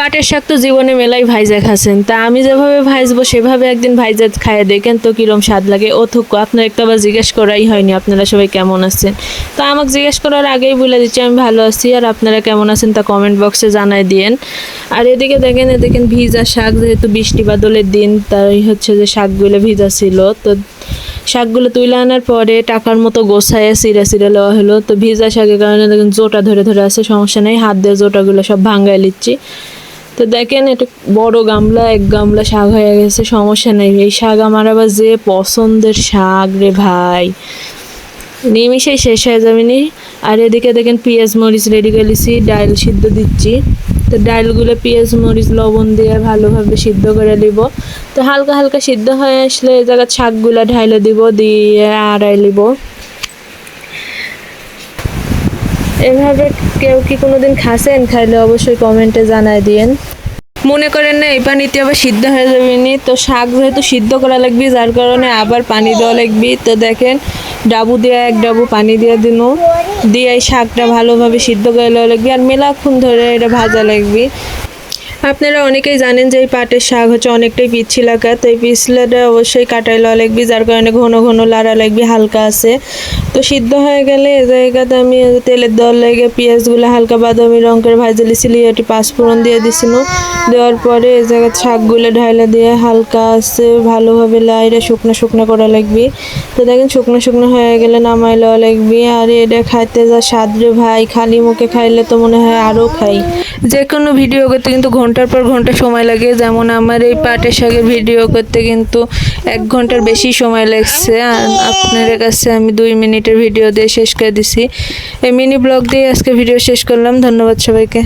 পাটের শাক তো জীবনে মেলাই ভাইজা খাচ্ছেন, তা আমি যেভাবে ভাজবো সেভাবে একদিন ভাইজা খাইয়ে দেখেন তো কিরম স্বাদ লাগে। অথুকু আপনার একটা আবার জিজ্ঞেস করাই হয়নি আপনারা সবাই কেমন আছেন। তো আমাকে জিজ্ঞেস করার আগেই বলে দিচ্ছি আমি ভালো আছি, আর আপনারা কেমন আছেন তা কমেন্ট বক্সে জানাই দিয়েন। আর এদিকে দেখেন ভিজা শাক, যেহেতু বৃষ্টি বাদলের দিন তাই হচ্ছে যে শাকগুলো ভিজা ছিল। তো শাকগুলো তুলে আনার পরে টাকার মতো গোছায় চিড়ে নেওয়া হলো। তো ভিজা শাকের কারণে দেখেন জোটা ধরে আছে, সমস্যা নেই, হাত দিয়ে জোটাগুলো সব ভাঙ্গায় নিচ্ছি। তো দেখেন এটা বড় গামলা, এক গামলা শাক হয়ে গেছে, সমস্যা নেই। এই শাক আমার আবার যে পছন্দের শাক রে ভাই, নিমিশেই শেষ হয়ে যাবে নি। আর এদিকে দেখেন পেঁয়াজ মরিচ রেডি করে নিচ্ছি, ডাল সিদ্ধ দিচ্ছি। তো ডালগুলো পেঁয়াজ মরিচ লবণ দিয়ে ভালোভাবে সিদ্ধ করে নিব। তো হালকা হালকা সিদ্ধ হয়ে আসলে এই জায়গায় শাকগুলো ঢাইলে দিব, দিয়ে আড়াই নিব। এভাবে কেউ কি কোনোদিন খাসেন? খাইলে অবশ্যই কমেন্টে জানাই দিয়েন। মনে করেন না এই পানিতে আবার সিদ্ধ হয়ে যাবে নি, তো শাক যেহেতু সিদ্ধ করা লাগবে যার কারণে আবার পানি দেওয়া লাগবে। তো দেখেন ডাবু দিয়ে এক ডাবু পানি দিয়ে দিন, দিয়ে এই শাকটা ভালোভাবে সিদ্ধ করে দেওয়া লাগবে, আর মেলাক্ষণ ধরে এটা ভাজা লাগবে। আপনারা অনেকেই জানেন যে এই পাটের শাক হচ্ছে অনেকটাই পিচ্ছিলাকা, তো এই পিছলাটা অবশ্যই কাটাই লওয়া লাগবে, যার কারণে ঘন ঘন লাড়া লাগবে, হালকা আছে। তো সিদ্ধ হয়ে গেলে এ জায়গাতে আমি তেলের দেওয়ার লেগে পেঁয়াজগুলো হালকা বাদামি রঙ করে ভাজে লিছিলি, এটি পাঁচফোড়ন দিয়ে দিছিল। দেওয়ার পরে এই জায়গায় শাকগুলো ঢাইলা দিয়ে হালকা আছে ভালোভাবে লাইরে শুকনো শুকনো করা লাগবে। তো দেখেন শুকনো শুকনো হয়ে গেলে নামাই লওয়া লাগবে। আর এটা খাইতে যা স্বাদ রে ভাই, খালি মুখে খাইলে তো মনে হয় আরও খাই। যে কোনো ভিডিও করতে কিন্তু ঘন্টার পর ঘন্টা সময় লাগে, যেমন আমার এই পাটের শাকের ভিডিও করতে কিন্তু 1 ঘন্টার বেশি সময় লাগছে। আর আপনাদের কাছে আমি 2 মিনিটের ভিডিও দিয়ে শেষ করে দিছি। এই মিনি ব্লগ দিয়ে আজকে ভিডিও শেষ করলাম। ধন্যবাদ সবাইকে।